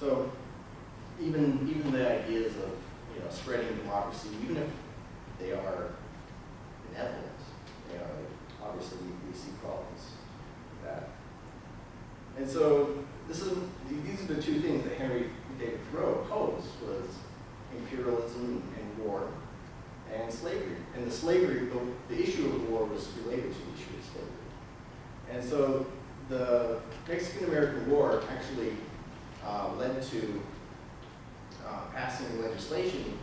So even the ideas of spreading democracy, even if they are benevolent, obviously we see problems with that. And so these are the two things that Henry David Thoreau opposed, was imperialism and war and slavery. And the issue of war was related to the issue of slavery. And so the Mexican-American War actually led to passing legislation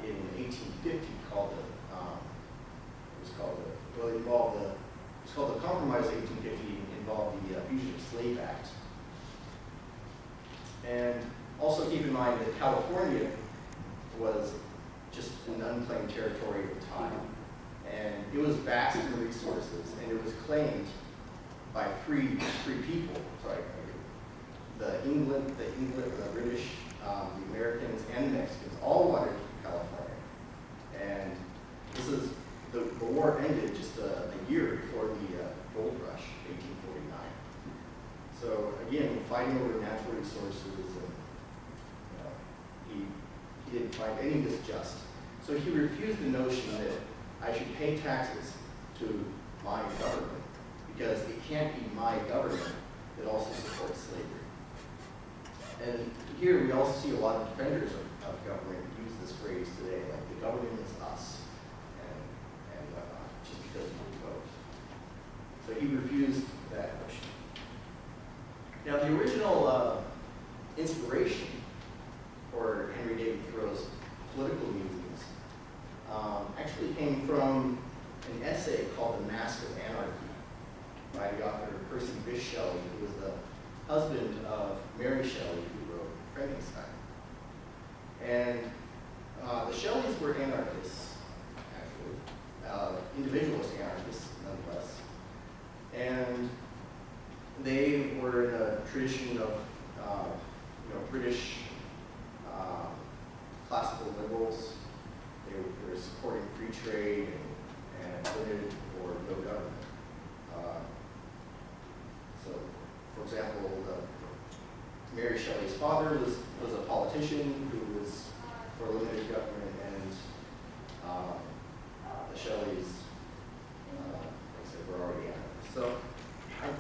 in 1850 called the Compromise of 1850, involved the Fugitive Slave Act. And also keep in mind that California was just an unclaimed territory at the time, and it was vast in resources, and it was claimed by free people. Sorry, the British, the Americans, and the Mexicans all wanted California, and the war ended just a year before the gold rush, 1849. So again, fighting over natural resources, and he didn't find any of this just. So he refused the notion that I should pay taxes to my government, because it can't be my government that also supports slavery. And here we also see a lot of defenders of government use this phrase today, like the government is us, and whatnot, just because we vote. So he refused that notion. Now the original inspiration for Henry David Thoreau's political musings actually came from an essay called The Mask of Anarchy by the author Percy Bysshe Shelley, who was the husband of Mary Shelley, who wrote Frankenstein. And the Shelleys were anarchists, actually, individualist anarchists, nonetheless. And they were in a tradition of British classical liberals. They were supporting free trade and limited or no government. So, for example, Mary Shelley's father was a politician who was for limited government, and the Shelleys, like I said, were already anarchists. So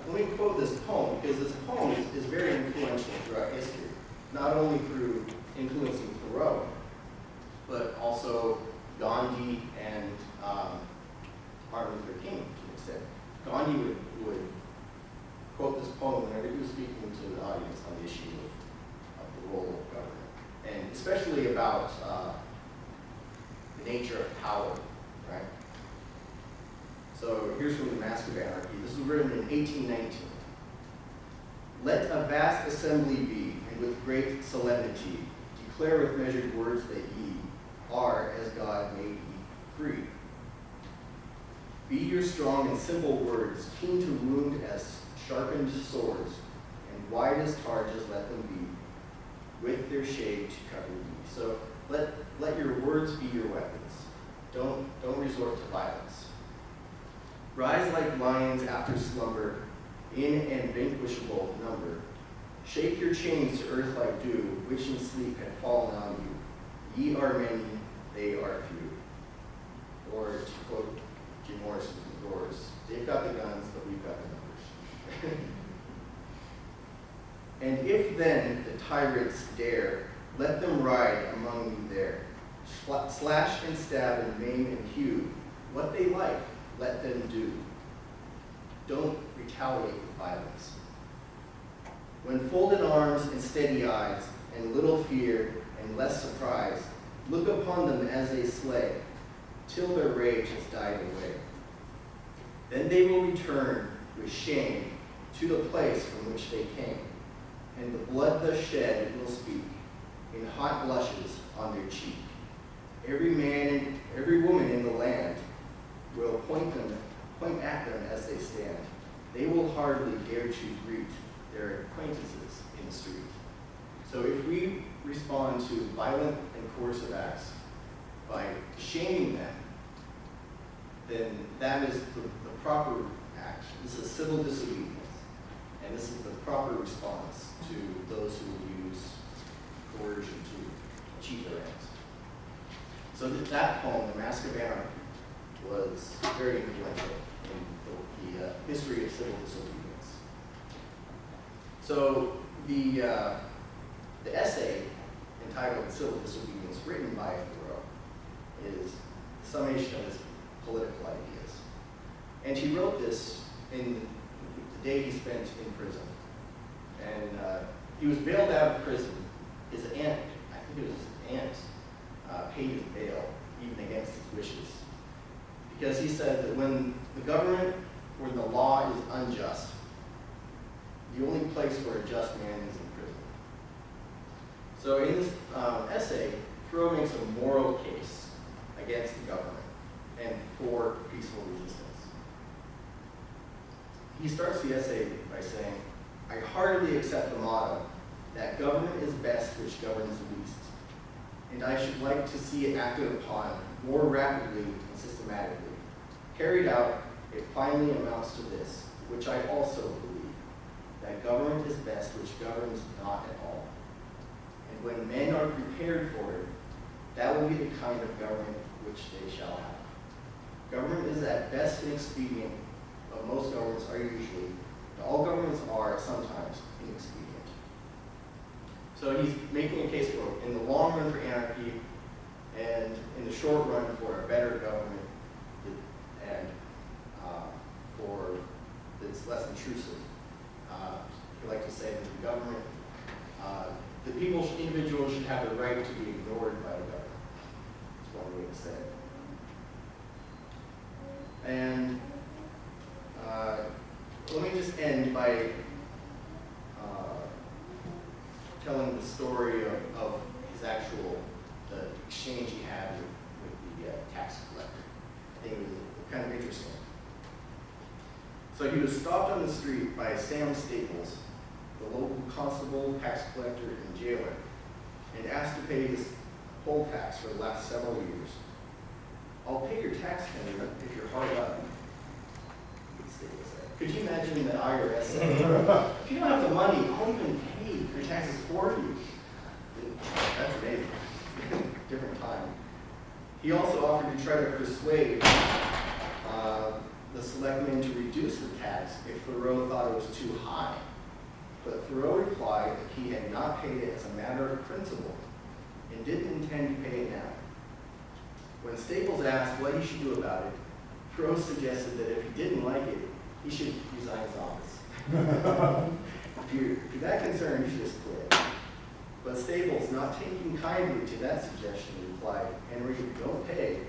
let me quote this poem, because this poem is very influential throughout history, not only through influencing Thoreau, but also Gandhi and Martin Luther King to an extent. Gandhi would quote this poem whenever he was speaking to the audience on the issue of the role of government, and especially about the nature of power, right? So here's from The Mask of Anarchy. This was written in 1819. Let a vast assembly be, and with great solemnity declare with measured words that ye are as God made ye free. Be your strong and simple words, keen to wound as sharpened swords, and wide as targes let them be, with their shade to cover ye. So let your words be your weapons. Don't resort to violence. Rise like lions after slumber, in an vanquishable number. Shake your chains to earth like dew, which in sleep had fallen on you. Ye are many, they are few. Or to quote Jim Morrison's The Doors, they've got the guns, but we've got the numbers. And if then the tyrants dare, let them ride among you there. Slash and stab and maim and hew, what they like, let them do. Don't retaliate with violence. When folded arms and steady eyes, and little fear and less surprise, look upon them as they slay, till their rage has died away. Then they will return with shame to the place from which they came, and the blood thus shed will speak in hot blushes on their cheek. Every man and every woman in the land will point at them as they stand. They will hardly dare to greet their acquaintances in the street. So if we respond to violent and coercive acts by shaming them, then that is the proper act. This is civil disobedience, and this is the proper response to those who will use coercion to achieve their ends. So that poem, The Mask of Anarchy, was very influential in the history of civil disobedience. So the essay entitled Civil Disobedience, written by Thoreau, is a summation of his political ideas. And he wrote this in the day he spent in prison. And he was bailed out of prison. His aunt, I think it was his aunt, paid his bail, even against his wishes. Because he said that when the government, when the law is unjust, the only place for a just man is in prison. So in this essay, Thoreau makes a moral case against the government and for peaceful resistance. He starts the essay by saying, I heartily accept the motto that government is best which governs least, and I should like to see it acted upon more rapidly and systematically. Carried out, it finally amounts to this, which I also believe, that government is best which governs not at all. And when men are prepared for it, that will be the kind of government which they shall have. Government is at best inexpedient, but most governments are usually, and all governments are sometimes inexpedient. So he's making a case for, in the long run, for anarchy, and in the short run, for a better government, and for that's less intrusive. I like to say that the government, the people, individuals should have the right to be ignored by the government. That's one way to say it. And let me just end by telling the story of his actual, the exchange he had with the tax collector. I think it was kind of interesting. So he was stopped on the street by Sam Staples, the local constable, tax collector, and jailer, and asked to pay his poll tax for the last several years. I'll pay your tax, Henry, if you're hard up, Staples said. Could you imagine the IRS saying, if you don't have the money, I'll even pay your taxes for you? That's amazing. Different time. He also offered to try to persuade the selectmen to reduce the tax if Thoreau thought it was too high. But Thoreau replied that he had not paid it as a matter of principle and didn't intend to pay it now. When Staples asked what he should do about it, Thoreau suggested that if he didn't like it, he should resign his office. If you're that concerned, you should just quit. But Staples, not taking kindly to that suggestion, replied, Henry, if you don't pay,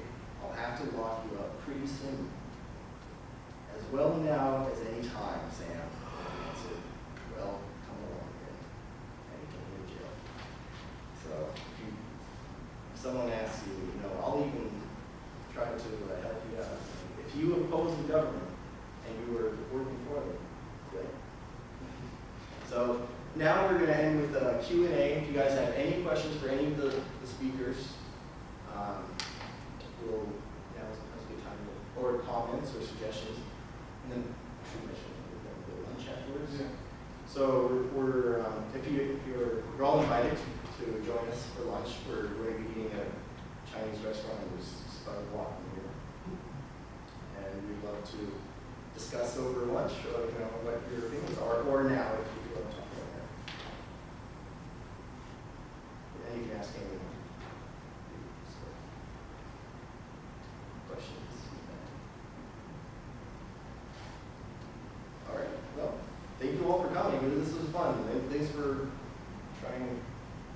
I'll have to lock you up pretty soon. As well now as any time, Sam, he answered. Well, come along then. And he took me to jail. So if someone asks you, I'll even try to help you out. If you oppose the government and you were working for them, good. So now we're going to end with a Q&A. If you guys have any questions for any of the speakers, now's a good time or comments or suggestions. And then should mention the lunch afterwards. Yeah. So we're you're all invited to join us for lunch. We're going to be eating at a Chinese restaurant just about a block from here, and we'd love to discuss over lunch, what your opinions are, or now if you want to talk about that. And you can ask anyone. Questions? All right. Well, thank you all for coming. This was fun. And thanks for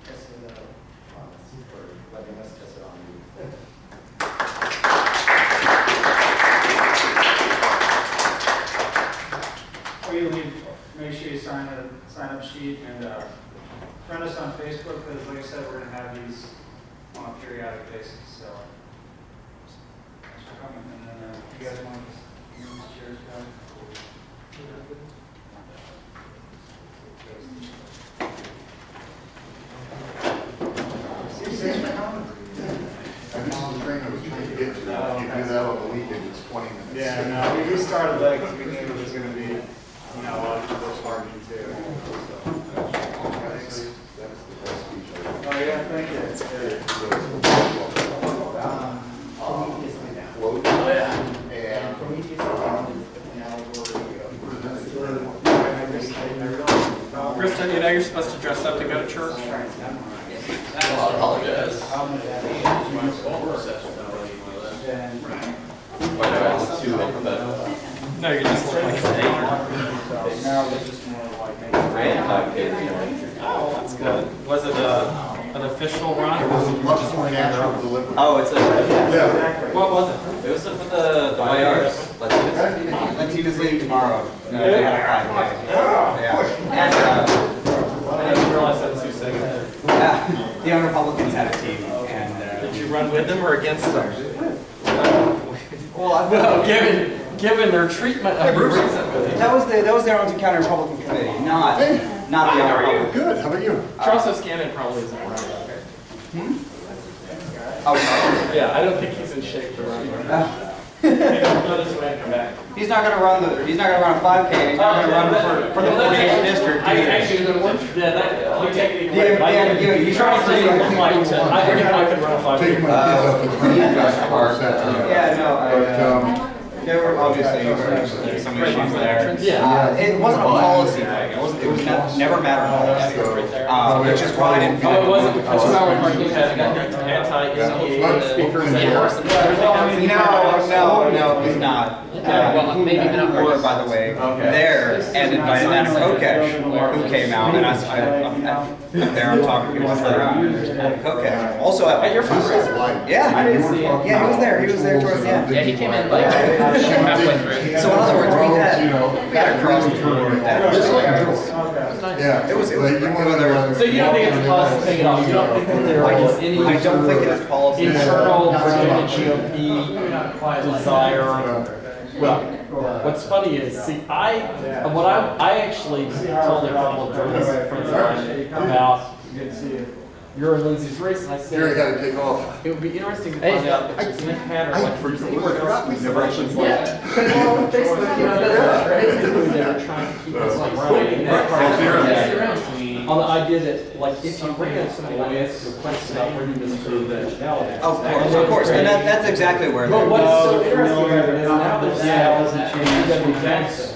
testing that on us, or letting us test it on you. Before you leave, make sure you sign a sign-up sheet and friend us on Facebook, because like I said, we're going to have these on a periodic basis. So thanks for coming. And then if you guys want to use chairs, guys. Thanks for coming. And this is the thing I was trying to get to. If you do that on the weekend, it's 20 minutes. Yeah, no, we started late because we knew it was going to be, a lot of people's parking too. So. yeah, thank you. Prometheus went down. Float. And And Prometheus went down is an allegory of Kristen, you know you're supposed to dress up to go to church? I apologize. No, you just look like an Now it's just more like. Oh, that's good. Was it an official run or was it much just more like natural delivery. Oh, it's a, Yeah. What was it? it was for the VIIIs. Latinos leaving tomorrow. They had a 5K. Yeah. And, I didn't realize that was who said that. the young Republicans had a team, and Did you run with them or against them? well, No, given their treatment of you recently. that was the Arlington County Republican Committee, not the young Republicans. Good, how about you? Charles O'Scannon probably isn't running. Oh, Yeah, I don't think he's in shape to run. Maybe I'll go this way and come back. he's not gonna run a 5K. He's not gonna run for the 48th district. I actually didn't want to. Yeah, that, you take it. You try to say I think I could run a 5K. Taking my kids up to the basketball set. Yeah, no, But, there were obviously some issues there. Yeah. It wasn't a policy thing. It was never mattered policy. Which is why I didn't feel Oh, it wasn't like because Merrill Parking had anti-EPA speakers and everything else. No, he's not. Maybe not more, by the way, there, and invited Anna Kokesh, who came out, and I'm there, I'm talking to people around, there's Anna Kokesh. Also at your fundraiser. Yeah, I didn't see him. yeah, he was there towards the end. Yeah, he came in like halfway through. So in other words, we had across the board. Yeah. It was Like, you want to- So you don't think it's a policy thing at all? You don't think that there was any I don't think it is policy. internal Virginia GOP desire? Well, what's funny is, see, I actually told a couple of journalists friends of mine about your and Lindsay's race, and I Gary said had to take off. it would be interesting to find out if there's any pattern, like if there's anyone else we who's never actually like, they're trying to keep us like on the idea that, like, if you bring in somebody who asks you a question about where you disprove nationality. Of course, and that's exactly where. But what's so interesting about it is now there's W. Jackson,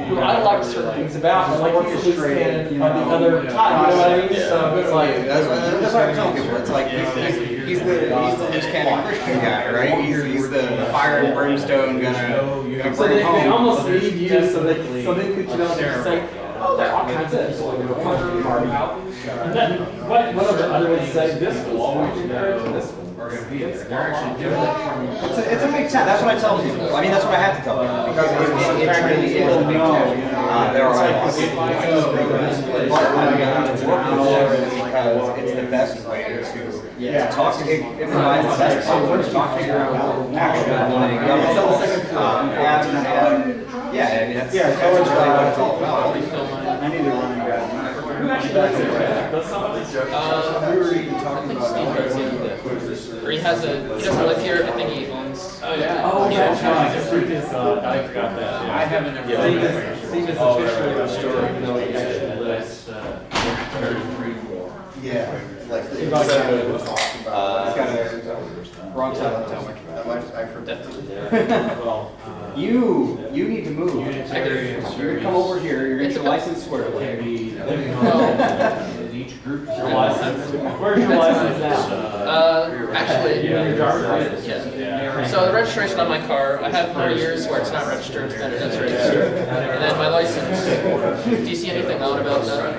who I like certain things about, and like he's a loose cannon of the other type, you know what I mean? So it's like, That's what I'm telling people. It's like he's the loose cannon Christian guy, right? He's the fire and brimstone gonna so they bring home. almost need you so they could, you know, say, oh, there are all kinds of people in the Republican Party. And then, what of the other ones say this will always encourage this one? It's a big town. That's what I tell people. I mean, that's what I have to tell people because it truly is a big town. There are lots of people, but I'm going to work with them because it's the best way to talk to. It provides the best way to talk to your actual government. Yeah, I mean, that's really what it's all about. I need a running guy. Who actually does it? Does somebody? I think Steve does, yeah. Or he doesn't live here, I think he owns. Oh, yeah. Oh, yeah. I forgot that. I haven't ever. Steve is officially restored, even though he actually lives. Yeah, like the. He got that. Wrong side of the town. I forgot. Well, You need to move. You're gonna come over here. You're gonna get your license squared away. your license. Where's your license now? Actually, Your driver's license? yeah. So the registration on my car, I have 3 years where it's not registered, then it is registered. And then my license, do you see anything odd about that?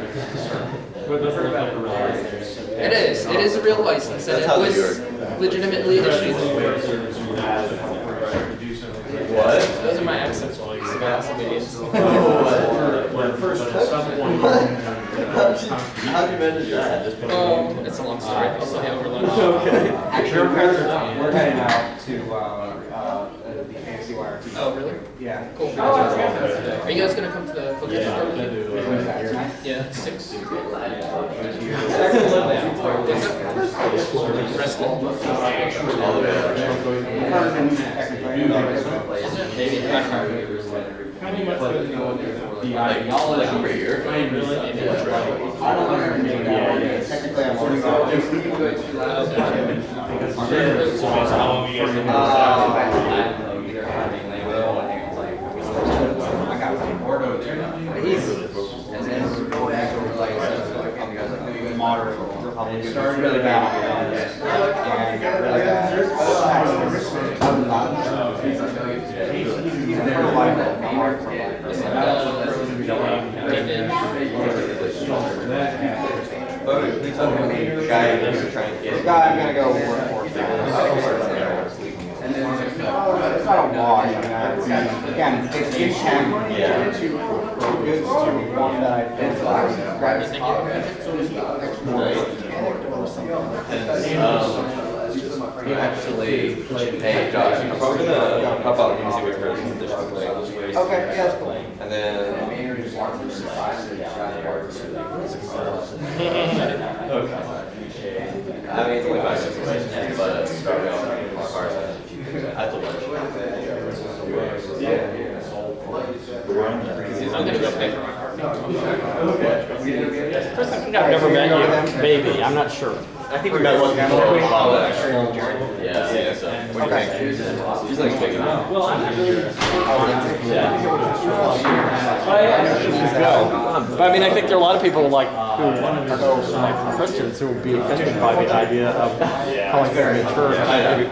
But doesn't look like a real license. It is a real license, and it was legitimately issued. What? Those are my accents, Disobedience. How'd you manage that? It's a long story, I'll tell you over lunch. Actually, we're heading out to the fancy wire. Oh, really? Yeah. Cool. Are you guys gonna come to the cooking party? Yeah, 6. Rested. Maybe. How many months ago did you go into the ideology? I don't know. Technically, I'm working on it. Moderate Republican, really bad. Guy I'm gonna go work for. It's not a wash, again, it's intent to goods to one that I think Actually, hey Josh, I'm probably gonna hop out and see what your additional play. Okay, yeah, that's cool. And then. I mean, it's only 5 minutes away, but starting off at the lunch. I'm gonna go pay for my car. Chris, I think I've never met you. Maybe, I'm not sure. I think we met one before college. Yeah, so. What do you think? He's like big enough. Well, I'm not really. But I mean, I think there are a lot of people like who are like Christians who would be offended by the idea of calling there in church.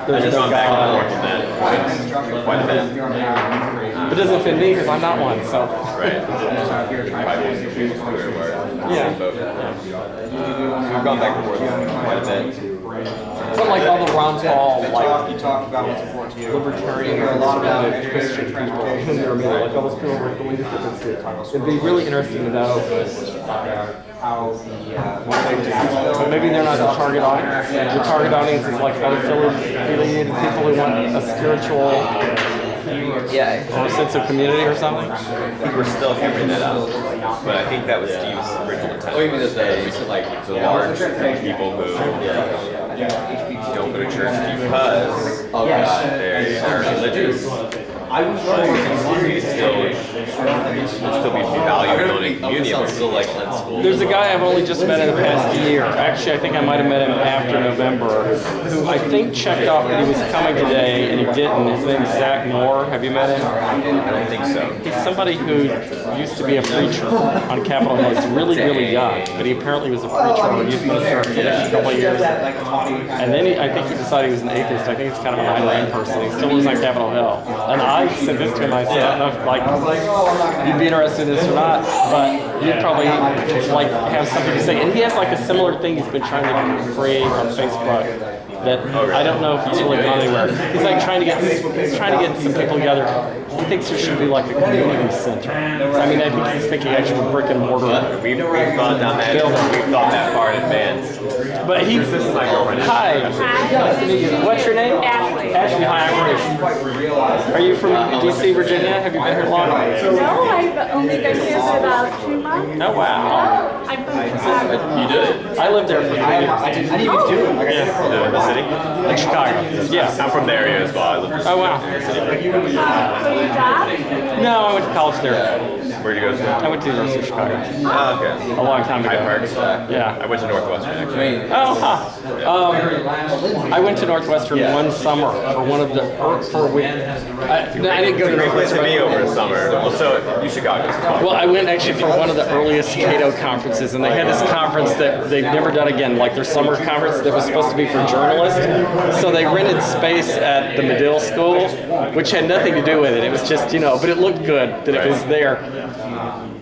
There's no God. Quite a bit. It doesn't offend me because I'm not one. So. Right. Yeah. We've gone back and forth quite a bit. But like all the Ron Paul, like You talk about what's important to you. libertarian conservative Christian people in their middle, like all those people who are going to it'd be really interesting to know. How the But maybe they're not the target audience. The target audience is like unaffiliated people who want a spiritual or a sense of community or something. We're still hammering that out. But I think that was Steve's original intent. Oh, you mean this like the large people who don't go to church because they're religious. I would still be valued on a community, but still like school. There's a guy I've only just met in the past year. Actually, I think I might have met him after November, who I think checked off that he was coming today, and he didn't. His name's Zach Moore. Have you met him? I don't think so. He's somebody who used to be a preacher on Capitol Hill. He's really, really young, but he apparently was a preacher or a youth minister for a couple of years. And then I think he decided he was an atheist. I think he's kind of an Ayn Rand person. He still lives on Capitol Hill. And I said this to him. I said, I don't know if like you'd be interested in this or not, but you'd probably like have something to say. And he has like a similar thing he's been trying to create on Facebook that I don't know if it's really gone anywhere. He's like trying to get some people together. He thinks there should be like a community center. I mean, I think he's thinking actually brick and mortar. We've gone down that. We've thought that far in advance. But he. Hi. Nice to meet you. What's your name? Ashley. Ashley. Hi, I'm Bruce. Are you from D.C., Virginia? Have you been here long? No, I've only been here for about 2 months. Oh wow. I'm from Chicago. You did? I lived there for 3 years. I didn't even do it. In the city? In Chicago. Yeah. I'm from the area as well. I live in Oh wow. For your job? No, I went to college there. Where'd you go to? I went to the University of Chicago Oh, okay. a long time ago. Hyde Park? Yeah. I went to Northwestern actually. Oh, huh. I went to Northwestern one summer for one of the for a week. I didn't go to Great place to be Northwestern. over the summer. Well, so you Chicago. Well, I went actually for one of the earliest Cato conferences, and they had this conference that they've never done again, like their summer conference that was supposed to be for journalists. So they rented space at the Medill School, which had nothing to do with it. It was just, but it looked good that it was there.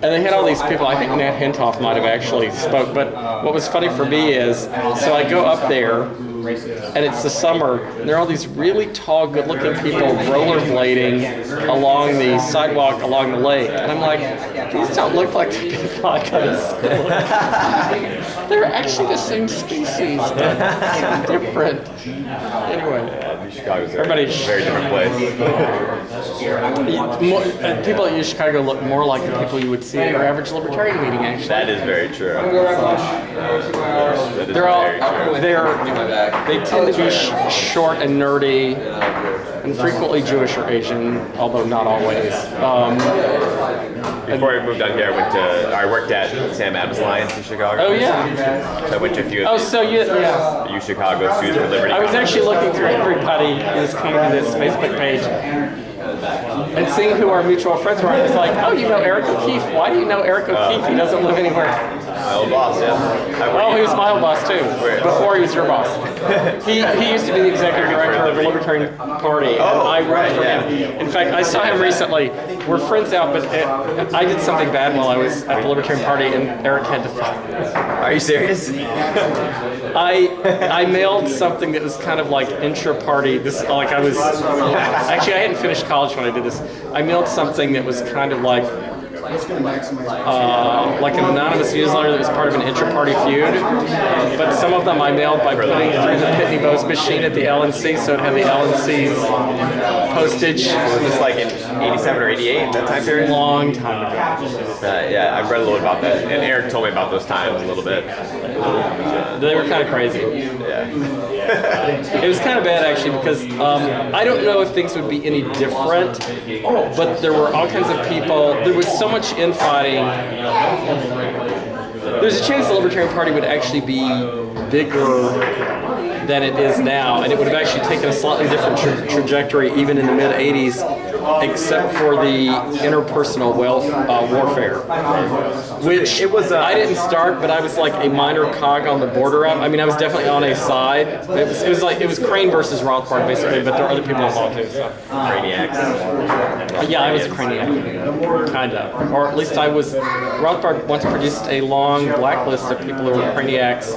And they had all these people. I think Nat Hentoff might have actually spoke. But what was funny for me is, so I go up there, and it's the summer, and there are all these really tall, good-looking people rollerblading along the sidewalk along the lake. And I'm like, these don't look like the people I go to school with. They're actually the same species, but different. Anyway, Chicago's everybody's a very different place. People at U Chicago look more like the people you would see at your average libertarian meeting, actually. That is very true. That is They're all very true. they tend to be short and nerdy, and frequently Jewish or Asian, although not always. Before I moved down here, I worked at Sam Adams Alliance in Chicago. Oh yeah. So I went to a few Oh, of so yeah. the U Chicago Students for Liberty. I was actually looking through everybody who's coming to this Facebook page and seeing who our mutual friends were. I was like, oh, you know Eric O'Keefe. Why do you know Eric O'Keefe? He doesn't live anywhere. My old boss, yeah. Oh, he was my old boss too. Before he was your boss. He used to be the executive director of the Libertarian Party, and I worked for him. In fact, I saw him recently. We're friends out, but I did something bad while I was at the Libertarian Party, and Eric had to fight. Are you serious? I mailed something that was kind of like intra-party. This like I was actually I hadn't finished college when I did this. I mailed something that was kind of like an anonymous newsletter that was part of an intra-party feud. But some of them I mailed by putting through the Pitney Bowes machine at the LNC, so it had the LNC's postage. Was this like in 87 or 88, that time period? Long time ago. Yeah, I've read a little about that, and Eric told me about those times a little bit. They were kind of crazy. Yeah. It was kind of bad actually because I don't know if things would be any different, but there were all kinds of people. There was so much infighting. There's a chance the Libertarian Party would actually be bigger than it is now, and it would have actually taken a slightly different trajectory even in the mid-'80s, except for the interpersonal warfare, which it was, I didn't start, but I was like a minor cog on the border of. I mean, I was definitely on a side. It was Crane versus Rothbard basically, but there are other people involved too. So. Craniacs. Yeah, I was a Craniac, kind of, or at least I was. Rothbard once produced a long blacklist of people who were Craniacs,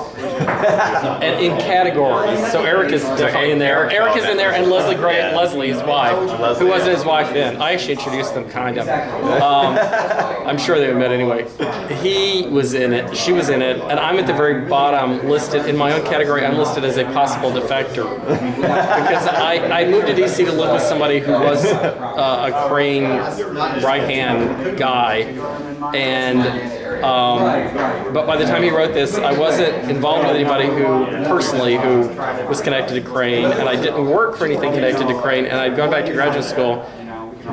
and in categories. So Eric is definitely in there. Eric is in there, and Leslie Gray, Leslie, his wife, who wasn't his wife then. I actually introduced them, kind of. I'm sure they met anyway. He was in it, she was in it, and I'm at the very bottom listed, in my own category, I'm listed as a possible defector. Because I moved to DC to live with somebody who was a Crane right-hand guy, and but by the time he wrote this, I wasn't involved with anybody who was connected to Crane, and I didn't work for anything connected to Crane, and I'd gone back to graduate school,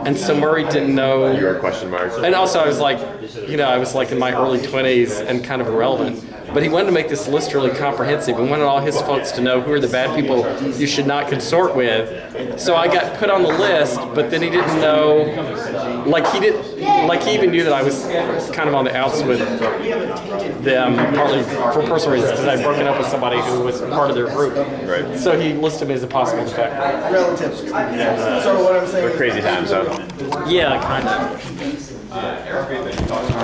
and so Murray didn't know. You were question marks. And also I was like, I was like in my early 20s and kind of irrelevant. But he wanted to make this list really comprehensive and wanted all his folks to know who are the bad people you should not consort with. So I got put on the list, but then he didn't know, he even knew that I was kind of on the outs with them, partly for personal reasons, because I'd broken up with somebody who was part of their group. Right. So he listed me as a possible defector. Relatively. So what I'm saying They're crazy times, though. Yeah, kind of. All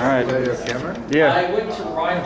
right. Yeah. I went to Ryan